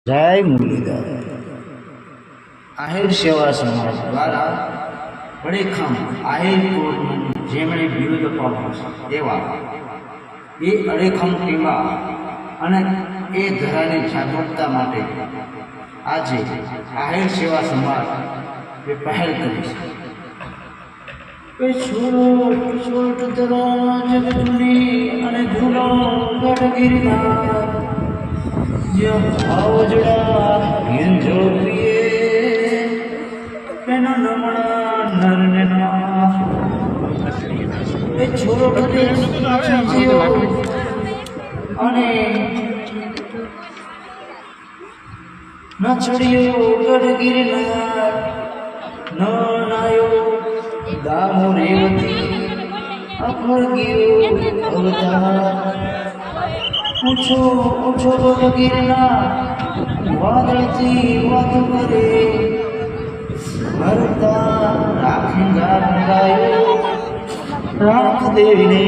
જય મુરલીધર આહિર સેવા સમાજ દ્વારા અડીખમ આહિર કોર્ટનું જેમણે બિરુદ અપાવ્યું છે એવા એ અડીખમ ટીમા અને એ ધરાની જાગૃતતા માટે આજે આહિર સેવા સમાજ એ પહેલ કરી છે. છોટ છોટ ધરા જગજુની અને ધૂલો ગઢગીરના આવજડા હિંજો પ્રિયે એના નમણા નરને ના એ છોરો કદે જીઓ અને નછડિયો ગઢગીરના ન નાયો દામો રેવતી અફળગ્યો અવતાર પૂછો પૂછો ગઢગીરના વાદળથી વાતો કરે ભરતા રાખેંગા ગાયો રાખ દેવીને.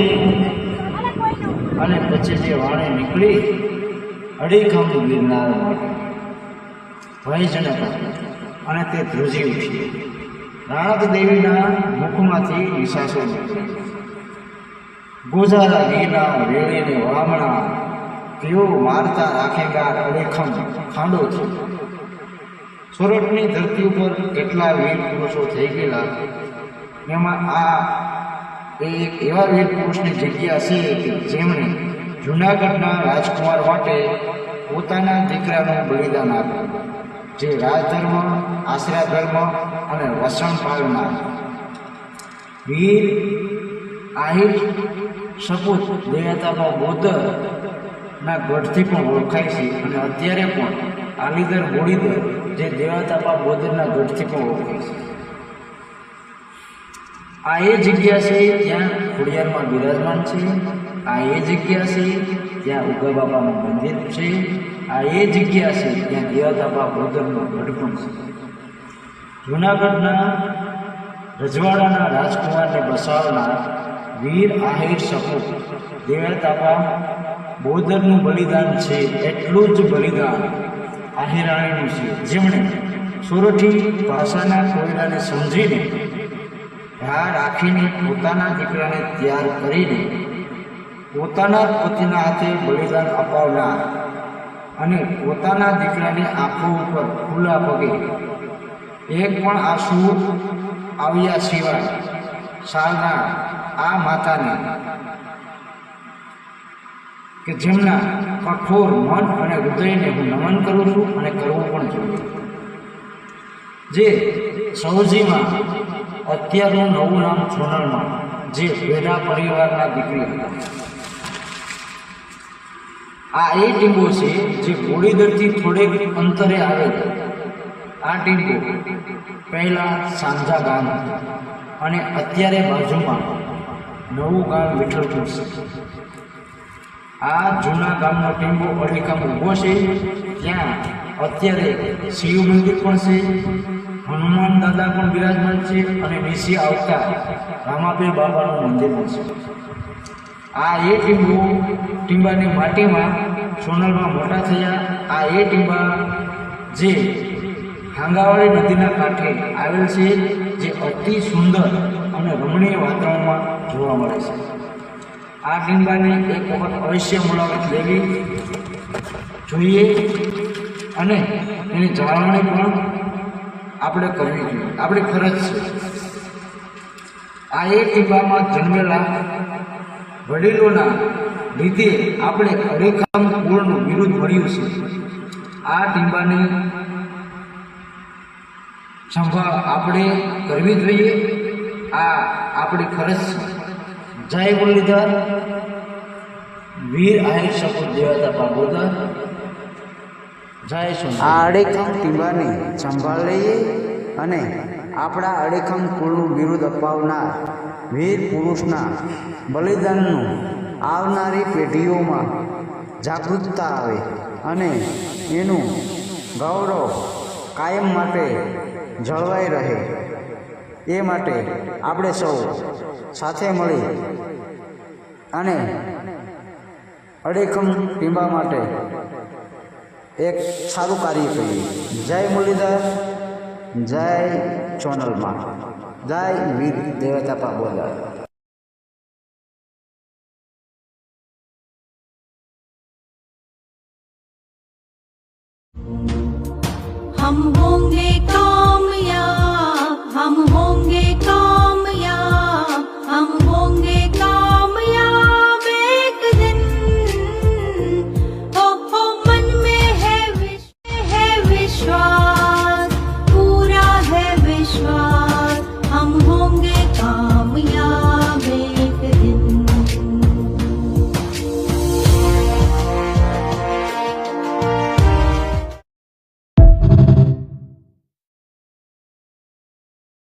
અને પછી તે વાણે નીકળી અડીખમ ગિરનાર ભયજનક અને તે ધ્રુજી ઉઠી. રાણક દેવીના મુખમાંથી નિશાસો ગોઝારા ગીરના રેડીને વામણા તેઓ મારતા રાખેગાર અડીખમ ખાંડો થયો. સોરઠની ધરતી ઉપર કેટલા વીર પુરુષો થઈ ગયેલા, એમાં આ એક એવા વીર પુરુષની જગ્યા છે કે જેમણે જૂનાગઢના રાજકુમાર માટે પોતાના દીકરાનું બલિદાન આપ્યું, જે રાજધર્મ, આશરા ધર્મ અને વસણ પાળનાર વીર આહિર સપૂત દેવતાનો બોદર ના ગઢથી પણ ઓળખાય છે. અને અત્યારે પણ આલીદર બોડીદર જે દેવાતાપા બોદરના ગઢથી પણ ઓળખાય છે. આ એ જગ્યા છે જ્યાં ખોડિયારમાં બિરાજમાન છે. આ એ જગ્યા છે જ્યાં ઉગા બાપાનું મંદિર છે. આ એ જગ્યા છે જ્યાં દેવાતાપા બોદરનો ગઢ પણ છે. જૂનાગઢના રજવાડાના રાજકુમારને બસાવનાર વીર આહિર સપૂત દેવાતાપા બોદરનું બલિદાન છે. એટલું જ બલિદાન આહિરાણીનું છે, જેમણે સોરઠી ભાષાના કોયલાને સમજીને રાહ રાખીને પોતાના દીકરાને તૈયાર કરીને પોતાના પતિના હાથે બલિદાન અપાવનાર અને પોતાના દીકરાની આંખો ઉપર ખુલ્લા પગે એક પણ આંસુ આવ્યા સિવાય સાલના આ માતાને કે જેમના કઠોર મન અને હૃદયને હું નમન કરું છું અને કરવું પણ જોઈએ. જે સૌજીમાં અત્યારનું નવું નામ સોનલમાં, જે ભેડા પરિવારના દીકરી હતા. આ એ ટીંબો છે જે બોડીદરથી થોડેક અંતરે આવે છે. આ ટીંબો પહેલાં સાંજા ગામ હતું અને અત્યારે બાજુમાં નવું ગામ વિઠ્ઠલપુર છે. આ જૂના ગામનો ટીંબો અડીખમ ઊભો છે. ત્યાં અત્યારે શિવ મંદિર પણ છે, હનુમાન દાદા પણ બિરાજમાન છે અને નીચે આવતા રામાપીર બાબાનું મંદિર પણ છે. આ એ ટીંબાની માટીમાં સોનલમાં મોટા થયા. આ એ ટીંબા જે હાંગાવાળી નદીના કાંઠે આવેલ છે, જે અતિ સુંદર અને રમણીય વાતાવરણમાં જોવા મળે છે. આ ટીંબાની એક વખત અવશ્ય મુલાકાત લેવી જોઈએ અને એની જાળવણી પણ આપણે કરવી જોઈએ, આપણી ફરજ છે. આ એ ટીંબામાં જન્મેલા વડીલોના લીધે આપણે અડીખમ કુળનું બિરુદ મળ્યું છે. આ ટીંબાની સંભાળ આપણે કરવી જોઈએ, આ આપણી ફરજ છે. જય મુરલીધર, વીર આહિર સપૂત દેવાતાપા બોદર. જય સોનલ. આ અડીખમ ટીંબાની સંભાળ લઈએ અને આપણા અડીખમ કુળનું બિરુદ અપાવનાર વીર પુરુષના બલિદાનનું આવનારી પેઢીઓમાં જાગૃતતા આવે અને એનું ગૌરવ કાયમ માટે જળવાઈ રહે. એ માટે આપણે સૌ સાથે મળી અને અડીખમ ટીંબા માટે એક સારું કાર્ય કર્યું. જય મુરલીધર, જય ચોનલમાં, જય વીર દેવતા પાબોદર. हम होंगे